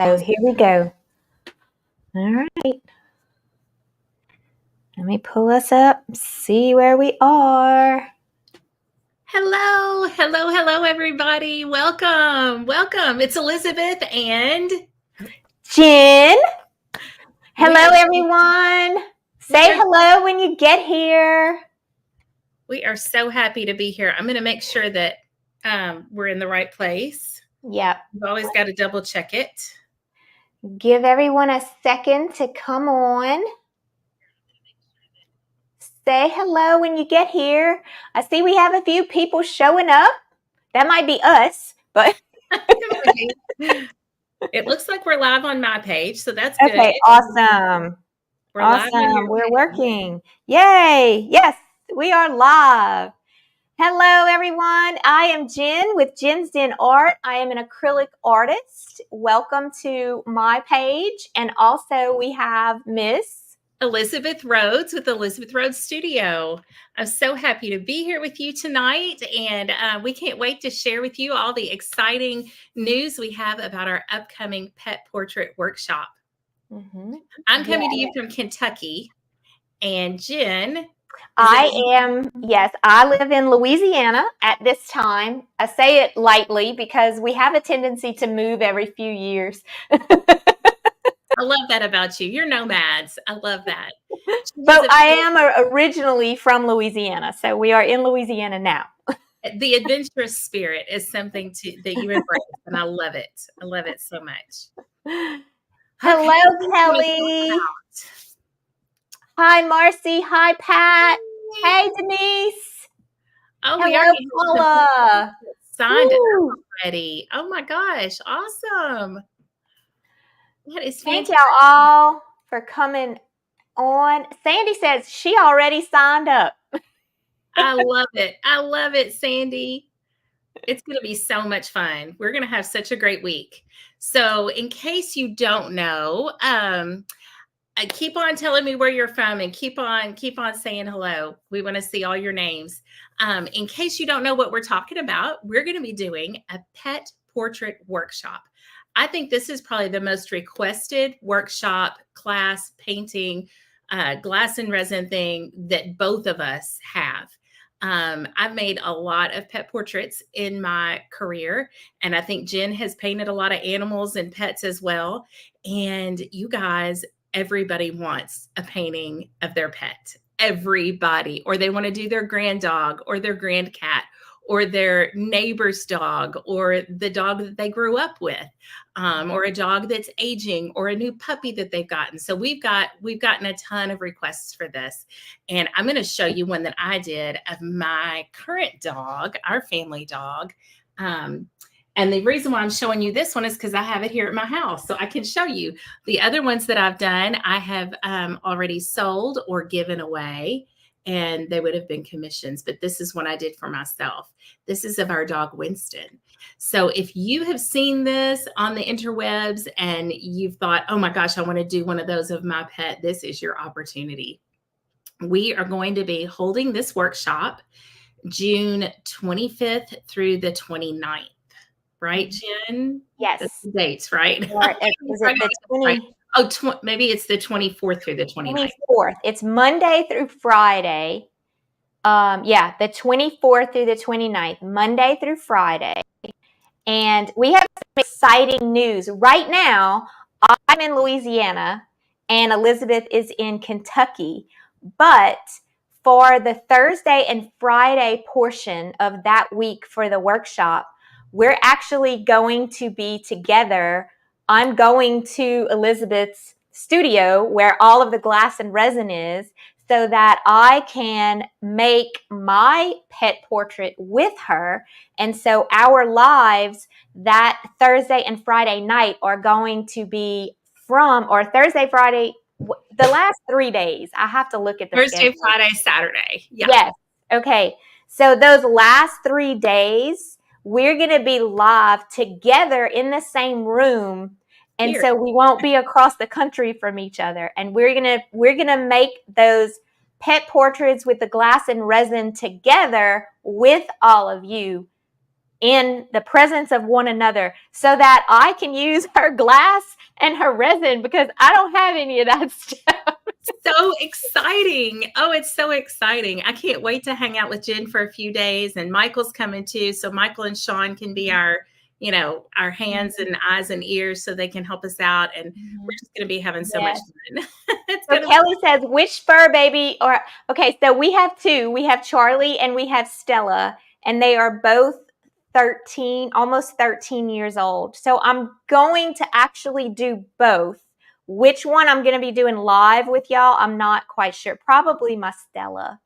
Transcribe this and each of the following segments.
So here we go. All right. Let me pull us up, see where we are. Hello, everybody. Welcome. It's Elizabeth and Jen. Hello, everyone. Say hello when you get here. We are so happy to be here. I'm going to make sure that we're in the right place. Yep. You've always got to double check it. Give everyone a second to come on. Say hello when you get here. I see we have a few people showing up. That might be us, but it looks like we're live on my page, so that's good. Okay, awesome. We're working. Yay. Yes, we are live. Hello, everyone. I am Jen with Jen's Den Art. I am an acrylic artist. Welcome to my page. And also we have Miss Elizabeth Rhodes with Elizabeth Rhodes Studio. I'm so happy to be here with you tonight, and we can't wait to share with you all the exciting news we have about our upcoming pet portrait workshop. I'm coming to you from Kentucky, and Jen. I live in Louisiana at this time. I say it lightly because we have a tendency to move every few years. I love that about you. You're nomads. I love that. But I am originally from Louisiana, so we are in Louisiana now. The adventurous spirit is something that you embrace, and I love it. I love it so much. Hello, Kelly. Hi, Marcy. Hi, Pat. Hey, Denise. Oh, hello, Paula. Signed it already. Oh my gosh, awesome. That is fantastic. Thank y'all all for coming on. Sandy says she already signed up. I love it. I love it, Sandy. It's going to be so much fun. We're going to have such a great week. So in case you don't know, keep on telling me where you're from and keep on saying hello. We want to see all your names. In case you don't know what we're talking about, we're going to be doing a pet portrait workshop. I think this is probably the most requested workshop, class, painting, glass and resin thing that both of us have. I've made a lot of pet portraits in my career, and I think Jen has painted a lot of animals and pets as well. And you guys, everybody wants a painting of their pet. Everybody, or they want to do their grand dog or their grand cat or their neighbor's dog or the dog that they grew up with, or a dog that's aging or a new puppy that they've gotten. So we've gotten a ton of requests for this. And I'm going to show you one that I did of my current dog, our family dog. And the reason why I'm showing you this one is because I have it here at my house, so I can show you. The other ones that I've done, I have already sold or given away, and they would have been commissions. But this is one I did for myself. This is of our dog, Winston. So if you have seen this on the interwebs and you've thought, oh my gosh, I want to do one of those of my pet, this is your opportunity. We are going to be holding this workshop June 25th through the 29th. Right, Jen? Yes. That's the dates, right? Is it the 20? Maybe it's the 24th through the 29th. 24th. It's Monday through Friday. The 24th through the 29th, Monday through Friday. And we have some exciting news. Right now, I'm in Louisiana and Elizabeth is in Kentucky. But for the Thursday and Friday portion of that week for the workshop, we're actually going to be together. I'm going to Elizabeth's studio where all of the glass and resin is so that I can make my pet portrait with her. And so our lives that Thursday and Friday night are going to be Thursday, Friday, the last 3 days. I have to look at the Thursday, schedule. Friday, Saturday. Yeah. Yes. Okay. So those last 3 days, we're going to be live together in the same room. And so we won't be across the country from each other. And we're going to make those pet portraits with the glass and resin together with all of you in the presence of one another so that I can use her glass and her resin because I don't have any of that stuff. So exciting. Oh, it's so exciting. I can't wait to hang out with Jen for a few days, and Michael's coming too. So Michael and Sean can be our hands and eyes and ears so they can help us out. And we're just going to be having so much fun. So Kelly says, which fur baby okay, so we have two. We have Charlie and we have Stella, and they are both 13, almost 13 years old. So I'm going to actually do both. Which one I'm going to be doing live with y'all, I'm not quite sure. Probably my Stella.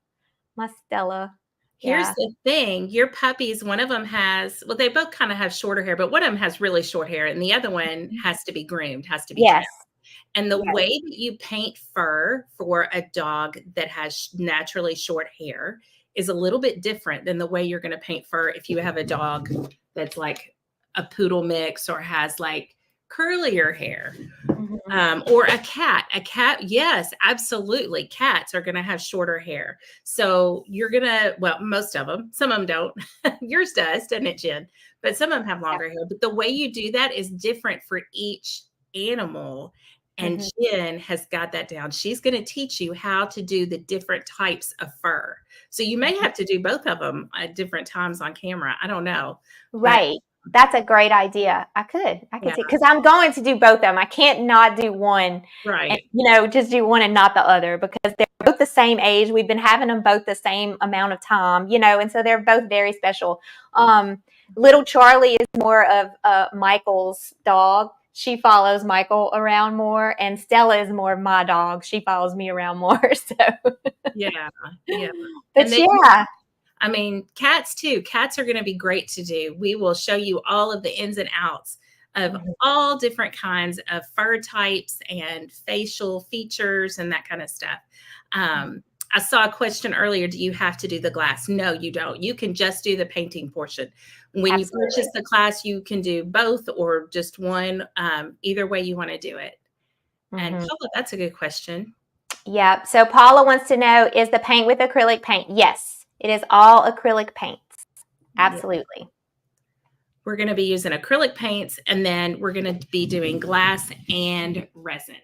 Here's Yeah. the thing. Your puppies, one of them well, they both kind of have shorter hair, but one of them has really short hair, and the other one has to be groomed, has to be trimmed. And the way that you paint fur for a dog that has naturally short hair is a little bit different than the way you're going to paint fur if you have a dog that's like a poodle mix or has like curlier hair. Or a cat. A cat, yes, absolutely. Cats are going to have shorter hair. So you're going to, well, most of them, some of them don't. Yours does, doesn't it, Jen? But some of them have longer hair. But the way you do that is different for each animal. And Jen has got that down. She's going to teach you how to do the different types of fur. So you may have to do both of them at different times on camera. I don't know. Right. That's a great idea. I could see, because I'm going to do both of them. I can't not do one, right? And, just do one and not the other because they're both the same age. We've been having them both the same amount of time, and so they're both very special. Little Charlie is more of Michael's dog. She follows Michael around more, and Stella is more of my dog. She follows me around more. So yeah. But yeah. I mean, cats too. Cats are going to be great to do. We will show you all of the ins and outs of all different kinds of fur types and facial features and that kind of stuff. I saw a question earlier. Do you have to do the glass? No, you don't. You can just do the painting portion. When you purchase the class, you can do both or just one, either way you want to do it. And Paula, that's a good question. Yeah. So Paula wants to know, is the paint with acrylic paint? Yes. It is all acrylic paints. Absolutely. Yeah. We're going to be using acrylic paints, and then we're going to be doing glass and resin.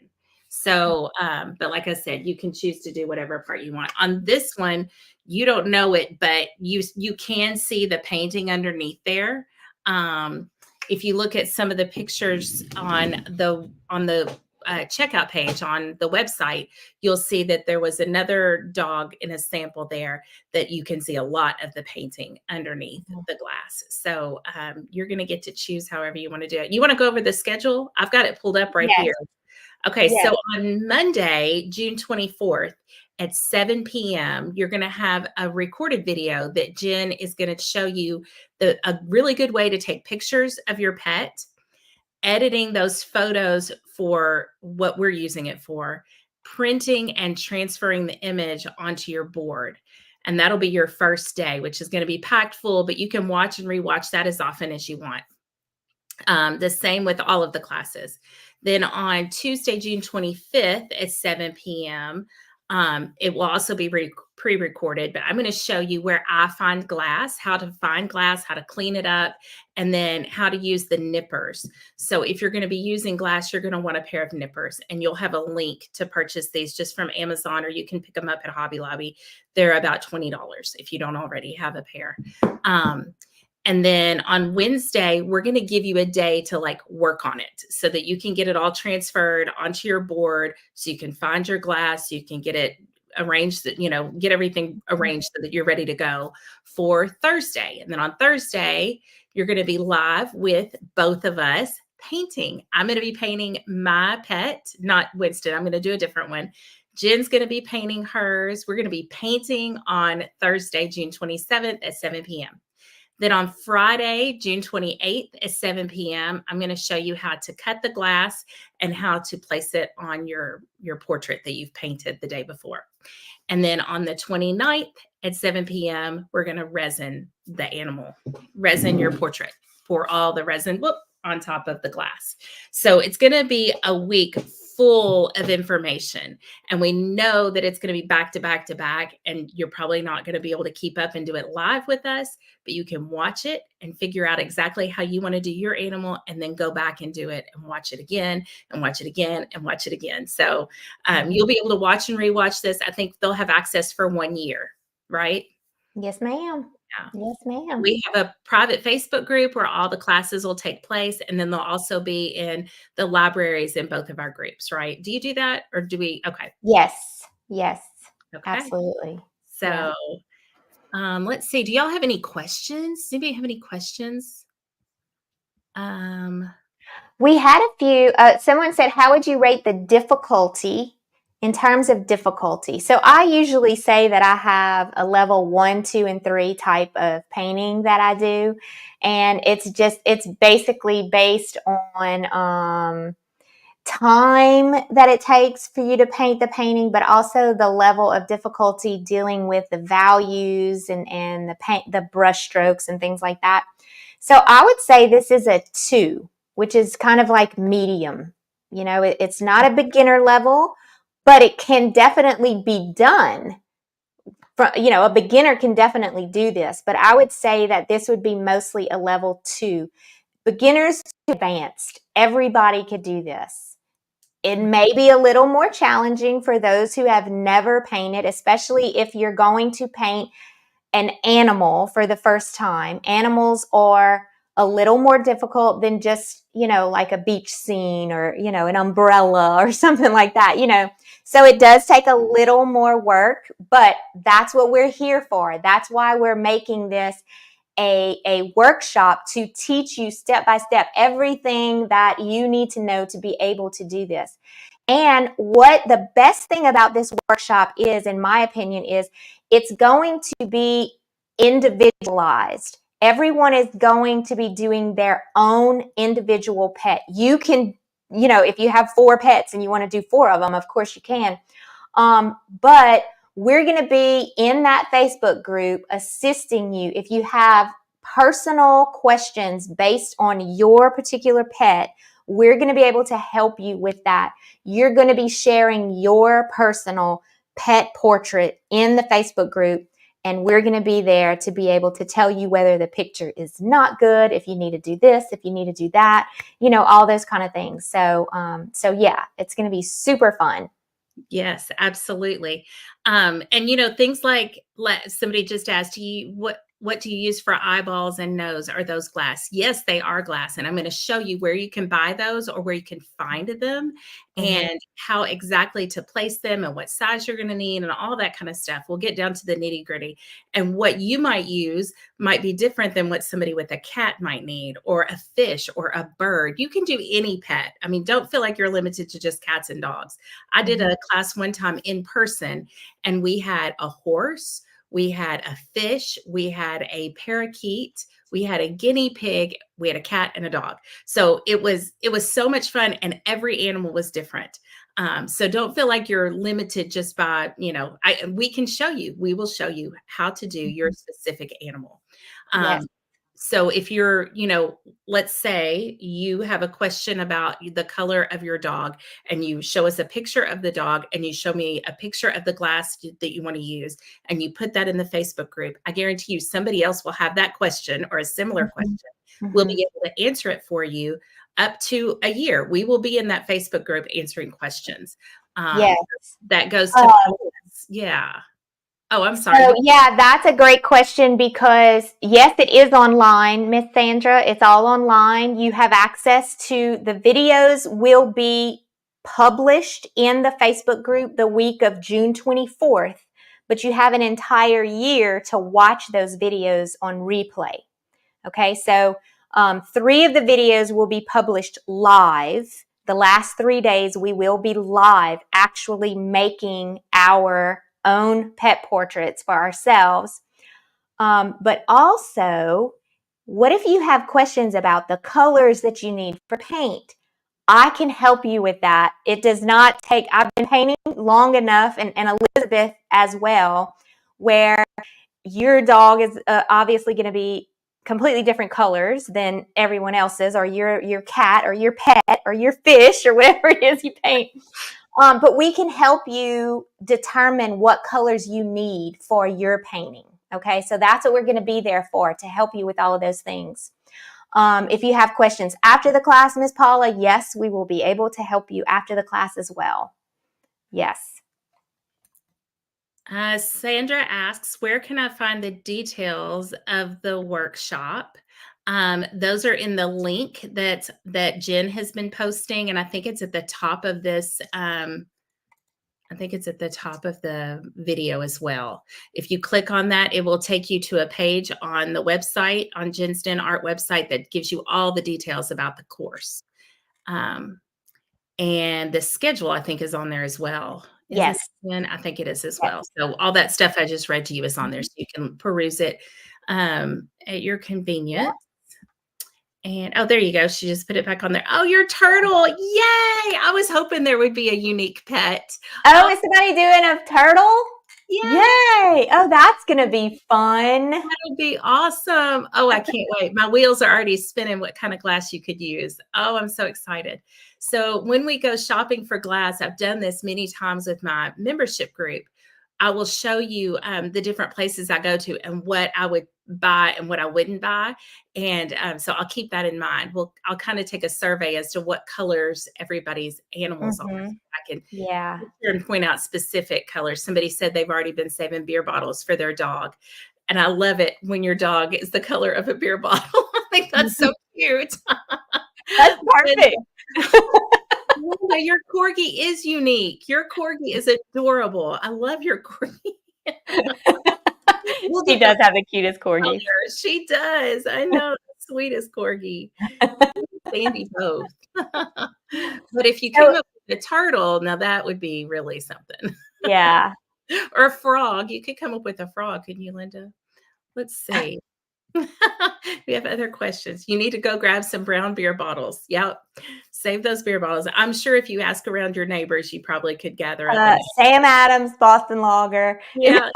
So, but like I said, you can choose to do whatever part you want. On this one, you don't know it, but you can see the painting underneath there. If you look at some of the pictures on the checkout page on the website, you'll see that there was another dog in a sample there that you can see a lot of the painting underneath the glass. So you're going to get to choose however you want to do it. You want to go over the schedule? I've got it pulled up right here. Okay. So on Monday, June 24th at 7 p.m., you're going to have a recorded video that Jen is going to show you a really good way to take pictures of your pet, editing those photos for what we're using it for, printing and transferring the image onto your board. And that'll be your first day, which is going to be packed full, but you can watch and rewatch that as often as you want. The same with all of the classes. Then on Tuesday, June 25th at 7 p.m., it will also be pre-recorded, but I'm going to show you where I find glass, how to find glass, how to clean it up, and then how to use the nippers. So if you're going to be using glass, you're going to want a pair of nippers, and you'll have a link to purchase these just from Amazon, or you can pick them up at Hobby Lobby. They're about $20 if you don't already have a pair. And then on Wednesday, we're going to give you a day to work on it so that you can get it all transferred onto your board, so you can find your glass, you can get it arranged, get everything arranged so that you're ready to go for Thursday. And then on Thursday, you're going to be live with both of us painting. I'm going to be painting my pet, not Winston. I'm going to do a different one. Jen's going to be painting hers. We're going to be painting on Thursday, June 27th at 7 p.m. Then on Friday, June 28th at 7 p.m., I'm going to show you how to cut the glass and how to place it on your portrait that you've painted the day before. And then on the 29th at 7 p.m., we're going to resin the animal, resin your portrait, pour all the resin on top of the glass. So it's going to be a week full of information. And we know that it's going to be back to back to back. And you're probably not going to be able to keep up and do it live with us, but you can watch it and figure out exactly how you want to do your animal and then go back and do it and watch it again and watch it again and watch it again. So you'll be able to watch and rewatch this. I think they'll have access for 1 year, right? Yes, ma'am. Yeah. Yes, ma'am. We have a private Facebook group where all the classes will take place, and then they'll also be in the libraries in both of our groups, right? Do you do that, or do we? Okay. Yes. Yes. Okay. Absolutely. So, let's see. Do y'all have any questions? Does anybody have any questions? We had a few. Someone said, how would you rate the difficulty in terms of difficulty? So I usually say that I have a level 1, 2, and 3 type of painting that I do. And it's basically based on time that it takes for you to paint the painting, but also the level of difficulty dealing with the values and the brush strokes and things like that. So I would say this is a 2, which is kind of like medium. You know, it's not a beginner level, but it can definitely be done. A beginner can definitely do this, but I would say that this would be mostly a level 2. Beginners to advanced, everybody could do this. It may be a little more challenging for those who have never painted, especially if you're going to paint an animal for the first time. Animals are a little more difficult than just, like a beach scene or, an umbrella or something like that, So it does take a little more work, but that's what we're here for. That's why we're making this a workshop to teach you step by step everything that you need to know to be able to do this. And what the best thing about this workshop is, in my opinion, is it's going to be individualized. Everyone is going to be doing their own individual pet. You can, if you have 4 pets and you want to do 4 of them, of course you can. But we're going to be in that Facebook group assisting you. If you have personal questions based on your particular pet, we're going to be able to help you with that. You're going to be sharing your personal pet portrait in the Facebook group, and we're going to be there to be able to tell you whether the picture is not good, if you need to do this, if you need to do that, all those kind of things. So yeah, it's going to be super fun. Yes, absolutely. And things like somebody just asked you, what do you use for eyeballs and nose? Are those glass? Yes, they are glass. And I'm going to show you where you can buy those or where you can find them and how exactly to place them and what size you're going to need and all that kind of stuff. We'll get down to the nitty gritty. And what you might use might be different than what somebody with a cat might need, or a fish or a bird. You can do any pet. I mean, don't feel like you're limited to just cats and dogs. I did a class one time in person, and we had a horse, we had a fish, we had a parakeet, we had a guinea pig, we had a cat and a dog. So it was so much fun, and every animal was different. So don't feel like you're limited just by, we can show you, we will show you how to do your specific animal. Yes. So if you're, let's say you have a question about the color of your dog, and you show us a picture of the dog and you show me a picture of the glass that you want to use, and you put that in the Facebook group, I guarantee you somebody else will have that question or a similar question. We'll be able to answer it for you up to a year. We will be in that Facebook group answering questions. Yes. That goes to, yeah. Oh, I'm sorry. So, yeah, that's a great question because, yes, it is online, Miss Sandra. It's all online. You have access to the videos will be published in the Facebook group the week of June 24th, but you have an entire year to watch those videos on replay. Okay, so 3 of the videos will be published live. The last 3 days, we will be live actually making our own pet portraits for ourselves. But also, what if you have questions about the colors that you need for paint? I can help you with that. It does not take, I've been painting long enough, and Elizabeth as well, where your dog is obviously going to be completely different colors than everyone else's, or your cat or your pet or your fish or whatever it is you paint. But we can help you determine what colors you need for your painting. Okay, so that's what we're going to be there for, to help you with all of those things. If you have questions after the class, Ms. Paula, yes, we will be able to help you after the class as well. Yes. Sandra asks, where can I find the details of the workshop? Those are in the link that Jen has been posting, and I think it's at the top of this. I think it's at the top of the video as well. If you click on that, it will take you to a page on the website, on Jen's Den Art website, that gives you all the details about the course. And the schedule, I think, is on there as well. Yes. I think it is as well. So all that stuff I just read to you is on there, so you can peruse it at your convenience. And oh, there you go. She just put it back on there. Oh, your turtle. Yay. I was hoping there would be a unique pet. Oh, is somebody doing a turtle? Yeah. Yay. Oh, that's going to be fun. That'll be awesome. Oh, I can't wait. My wheels are already spinning what kind of glass you could use. Oh, I'm so excited. So when we go shopping for glass, I've done this many times with my membership group. I will show you the different places I go to and what I would buy and what I wouldn't buy. And so I'll keep that in mind. I'll kind of take a survey as to what colors everybody's animals are. So I can point out specific colors. Somebody said they've already been saving beer bottles for their dog. And I love it when your dog is the color of a beer bottle. I think that's so cute. That's perfect. Your corgi is unique. Your corgi is adorable. I love your corgi. She does have the cutest corgi. She does. I know. The sweetest corgi. Sandy both. But if you came up with a turtle, now that would be really something. Yeah. Or a frog. You could come up with a frog, couldn't you, Linda? Let's see. We have other questions. You need to go grab some brown beer bottles. Yep. Save those beer bottles. I'm sure if you ask around your neighbors, you probably could gather up. Sam Adams, Boston Lager. Yeah.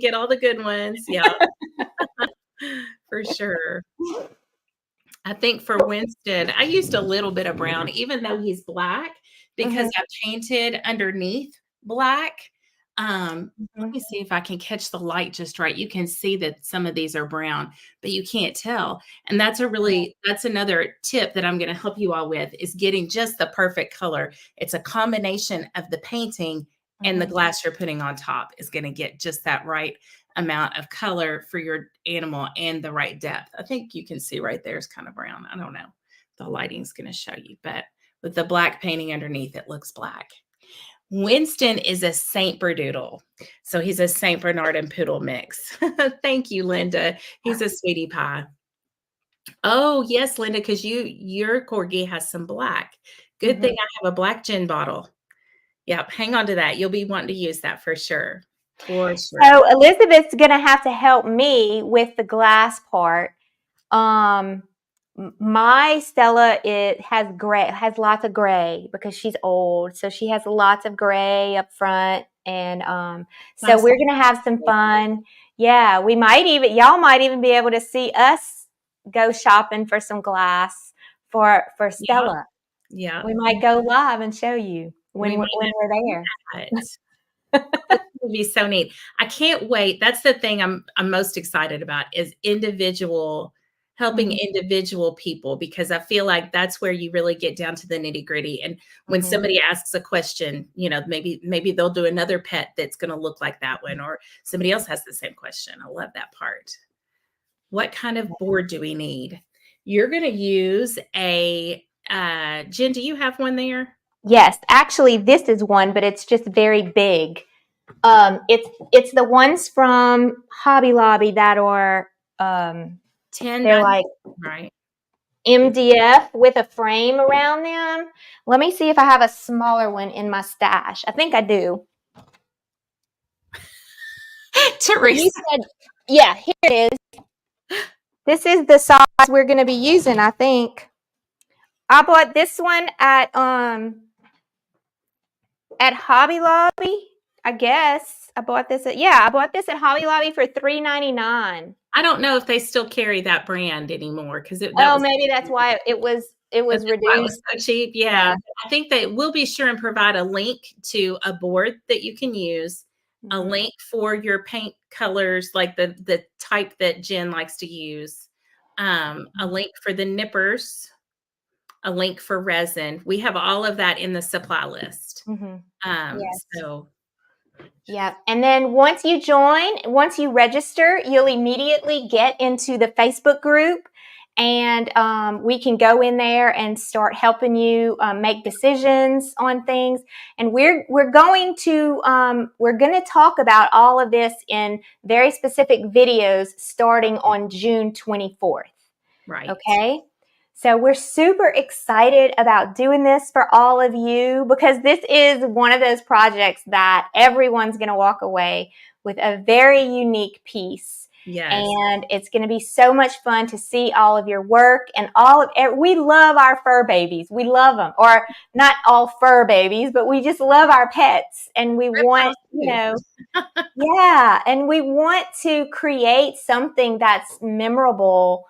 Get all the good ones. Yeah. For sure. I think for Winston, I used a little bit of brown, even though he's black, because I painted underneath black. Let me see if I can catch the light just right. You can see that some of these are brown, but you can't tell. And that's another tip that I'm going to help you all with, is getting just the perfect color. It's a combination of the painting and the glass you're putting on top is going to get just that right amount of color for your animal and the right depth. I think you can see right there is kind of brown. I don't know. The lighting's going to show you, but with the black painting underneath, it looks black. Winston is a Saint Berdoodle. So he's a Saint Bernard and Poodle mix. Thank you, Linda. He's a sweetie pie. Oh, yes, Linda, because your corgi has some black. Good thing I have a black gin bottle. Yep, hang on to that. You'll be wanting to use that for sure. For sure. So Elizabeth's going to have to help me with the glass part. My Stella, it has lots of gray because she's old. So she has lots of gray up front. And so we're going to have some fun. Yeah, y'all might even be able to see us go shopping for some glass for Stella. Yeah. We might go live and show you when we're there. It would be so neat. I can't wait. That's the thing I'm most excited about, is helping individual people, because I feel like that's where you really get down to the nitty gritty. And when somebody asks a question, maybe they'll do another pet that's going to look like that one, or somebody else has the same question. I love that part. What kind of board do we need? You're going to use a, Jen, do you have one there? Yes, actually this is one, but it's just very big. It's the ones from Hobby Lobby that are, 10. They're like MDF with a frame around them. Let me see if I have a smaller one in my stash. I think I do. Teresa. Yeah, here it is. This is the size we're going to be using, I think. I bought this one at Hobby Lobby, I guess. I bought this at Hobby Lobby for $3.99. I don't know if they still carry that brand anymore because that Oh, was maybe that's why it was that's why it was reduced. so cheap. Yeah. I think that we'll be sure and provide a link to a board that you can use, a Mhm. link for your paint colors, like the type that Jen likes to use, a link for the nippers, a link for resin. We have all of that in the supply list. Mhm. Yes. So Yeah. And then once you register, you'll immediately get into the Facebook group, and we can go in there and start helping you make decisions on things. And we're going to talk about all of this in very specific videos starting on June 24th. right. Okay. So we're super excited about doing this for all of you, because this is one of those projects that everyone's going to walk away with a very unique piece. Yes. And it's going to be so much fun to see all of your work, and we love our fur babies. We love them, or not all fur babies, but we just love our pets, and we want, yeah, and we want to create something that's memorable,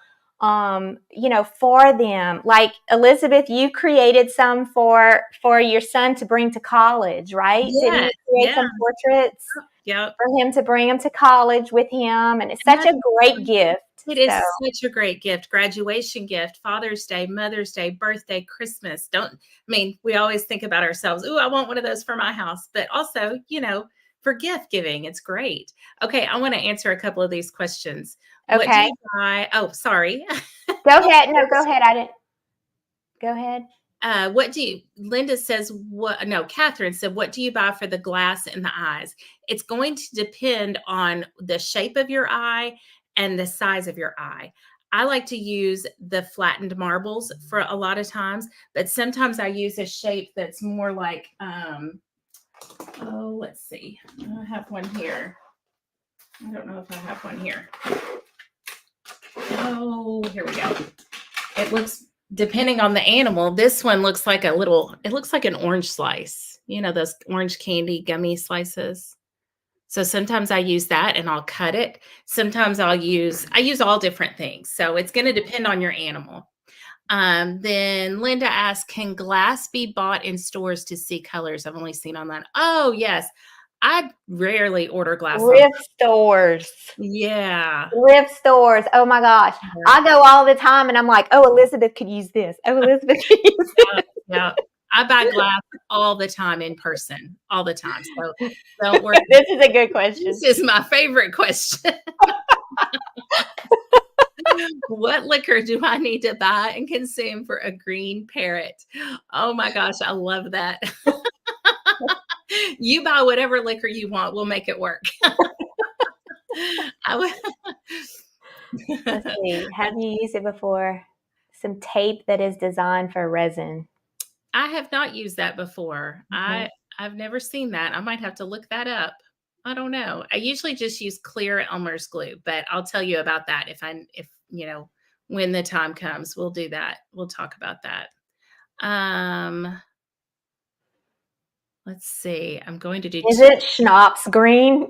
for them. Like Elizabeth, you created some for your son to bring to college, right? Didn't you create some portraits for him to bring him to college with him? And it's such a great gift. It is such a great gift. Graduation gift, Father's Day, Mother's Day, birthday, Christmas. We always think about ourselves. Ooh, I want one of those for my house. But also, for gift giving, it's great. Okay, I want to answer a couple of these questions. Okay. What do you buy? Oh, sorry. Go ahead. No, go ahead. I didn't. Go ahead. Linda says, Catherine said, what do you buy for the glass and the eyes? It's going to depend on the shape of your eye and the size of your eye. I like to use the flattened marbles for a lot of times, but sometimes I use a shape that's more like, let's see. I have one here. I don't know if I have one here. Oh, here we go. It looks, depending on the animal, this one looks like it looks like an orange slice. Those orange candy gummy slices. So sometimes I use that and I'll cut it. Sometimes I use all different things. So it's going to depend on your animal. Then Linda asked, can glass be bought in stores to see colors? I've only seen online. Oh, yes. I rarely order glass. Thrift stores. Yeah. Thrift stores. Oh my gosh. Yeah. I go all the time and I'm like, oh, Elizabeth could use this. Oh, Elizabeth could use this. Yeah. I buy glass all the time in person, all the time. So don't worry. This is a good question. This is my favorite question. What liquor do I need to buy and consume for a green parrot? Oh my gosh, I love that. You buy whatever liquor you want. We'll make it work. Let's see. Have you used it before? Some tape that is designed for resin. I have not used that before. Mm-hmm. I've never seen that. I might have to look that up. I don't know. I usually just use clear Elmer's glue, but I'll tell you about that if when the time comes, we'll do that. We'll talk about that. Let's see. I'm going to do. Is it schnapps green?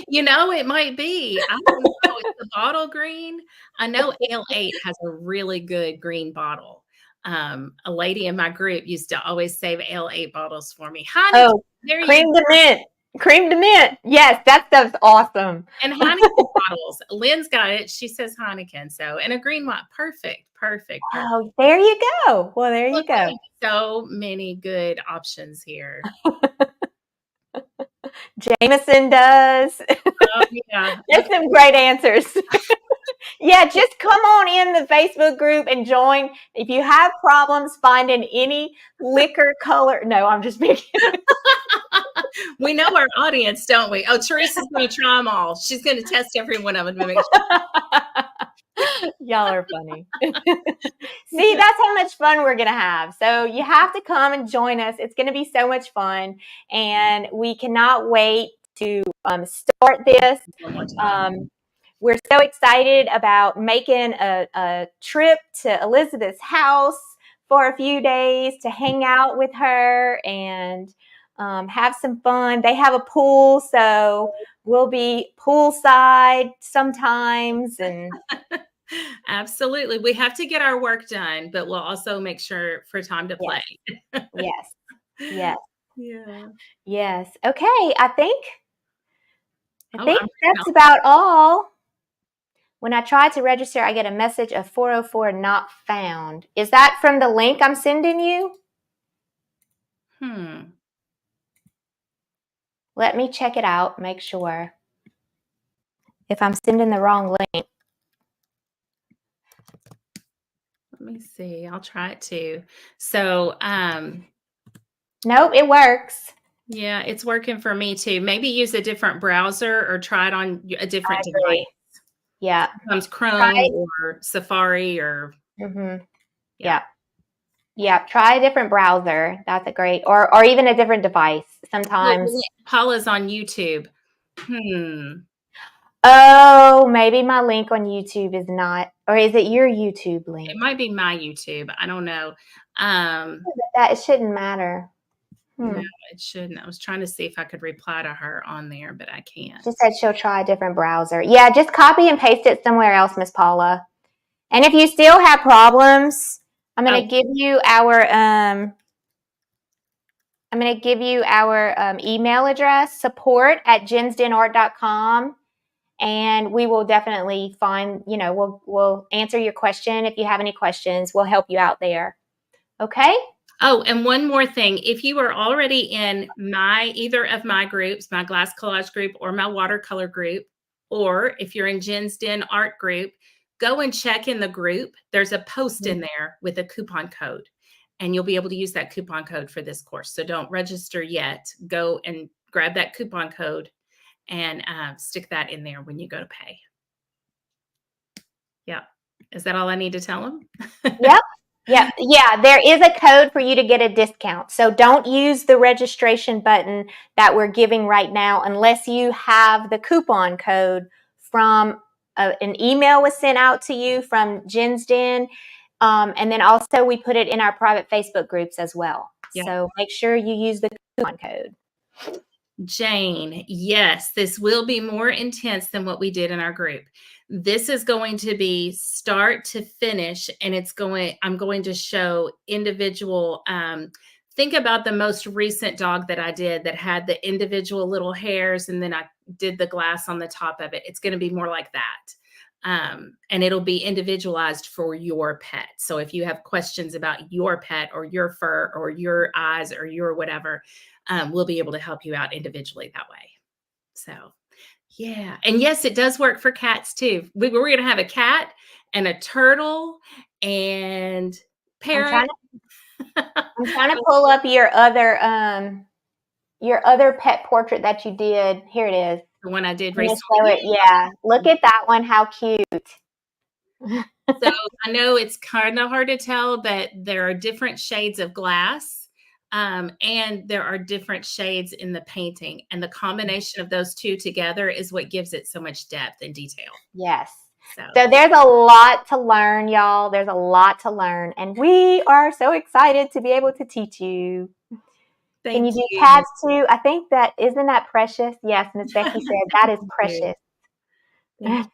It might be. I don't know. It's the bottle green. I know Ale8 has a really good green bottle. A lady in my group used to always save Ale8 bottles for me. Heineken, cream de mint. Cream de mint. Yes, that stuff's awesome. And Heineken bottles. Lynn's got it. She says Heineken. So, and a green one. Perfect. Oh, there you go. Well, there you go. So many good options here. Jameson does. Oh, yeah. There's some great answers. Yeah, just come on in the Facebook group and join. If you have problems finding any liquor color. No, I'm just making We know our audience, don't we? Oh, Teresa's going to try them all. She's going to test every one of them to make sure. Y'all are funny. See, that's how much fun we're going to have. So you have to come and join us. It's going to be so much fun. And we cannot wait to start this. We're so excited about making a trip to Elizabeth's house for a few days to hang out with her and have some fun. They have a pool, so we'll be poolside sometimes. And Absolutely. We have to get our work done, but we'll also make sure for time to play. yes, yes, Yeah. yes. Okay, I think Oh, I'm that's about all. When I try to register, I get a message of 404 not found. Is that from the link I'm sending you? Let me check it out, make sure if I'm sending the wrong link. Let me see. I'll try it too. So, nope, it works. yeah, it's working for me too. Maybe use a different browser or try it on a different device. Yeah. Sometimes Chrome or Safari or yeah. Try a different browser. That's a great, or even a different device. Sometimes. Well, Paula's on YouTube. Oh, maybe my link on YouTube is not, or is it your YouTube link? It might be my YouTube. I don't know. That it shouldn't matter. No, it shouldn't. I was trying to see if I could reply to her on there, but I can't. She said she'll try a different browser. Yeah, just copy and paste it somewhere else, Miss Paula. And if you still have problems, I'm going to give you our email address, support@jensdenart.com, and we will definitely find, we'll answer your question. If you have any questions, we'll help you out there. Okay? Oh, and one more thing. If you are already in either of my groups, my glass collage group or my watercolor group, or if you're in Jen's Den art group, go and check in the group. There's a post in there with a coupon code, and you'll be able to use that coupon code for this course. So don't register yet. Go and grab that coupon code and stick that in there when you go to pay. Yeah. Is that all I need to tell them? Yep. Yeah, there is a code for you to get a discount. So don't use the registration button that we're giving right now unless you have the coupon code from an email was sent out to you from Jen's Den. And then also we put it in our private Facebook groups as well. Yeah. So make sure you use the coupon code. Jane, yes, this will be more intense than what we did in our group. This is going to be start to finish, and I'm going to show individual, think about the most recent dog that I did that had the individual little hairs, and then I did the glass on the top of it. It's going to be more like that. And it'll be individualized for your pet. So if you have questions about your pet or your fur or your eyes or your whatever, we'll be able to help you out individually that way. So, yeah. And yes, it does work for cats too. We're going to have a cat and a turtle and parrot. I'm trying to pull up your other pet portrait that you did. Here it is. The one I did recently. Yeah. Look at that one. How cute. So I know it's kind of hard to tell, but there are different shades of glass. And there are different shades in the painting, and the combination of those two together is what gives it so much depth and detail. Yes. So there's a lot to learn, y'all. There's a lot to learn, and we are so excited to be able to teach you. Can you do cats too? I think isn't that precious? Yes, Miss Becky said that is precious. Thank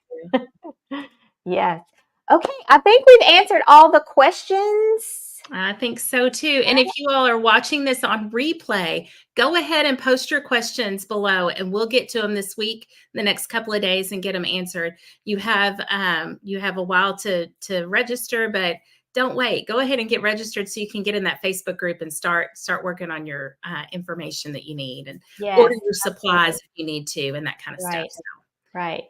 you. Yes. Okay, I think we've answered all the questions. I think so too. And if you all are watching this on replay, go ahead and post your questions below, and we'll get to them this week, the next couple of days, and get them answered. You have a while to register, but don't wait. Go ahead and get registered so you can get in that Facebook group and start working on your information that you need, and order your supplies if you need to, and that kind of stuff. So. Right.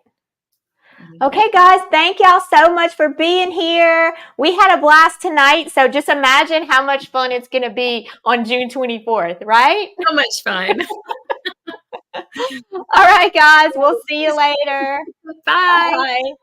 Okay, guys, thank y'all so much for being here. We had a blast tonight, so just imagine how much fun it's going to be on June 24th, right? So much fun. All right, guys, we'll see you later. Bye. Bye.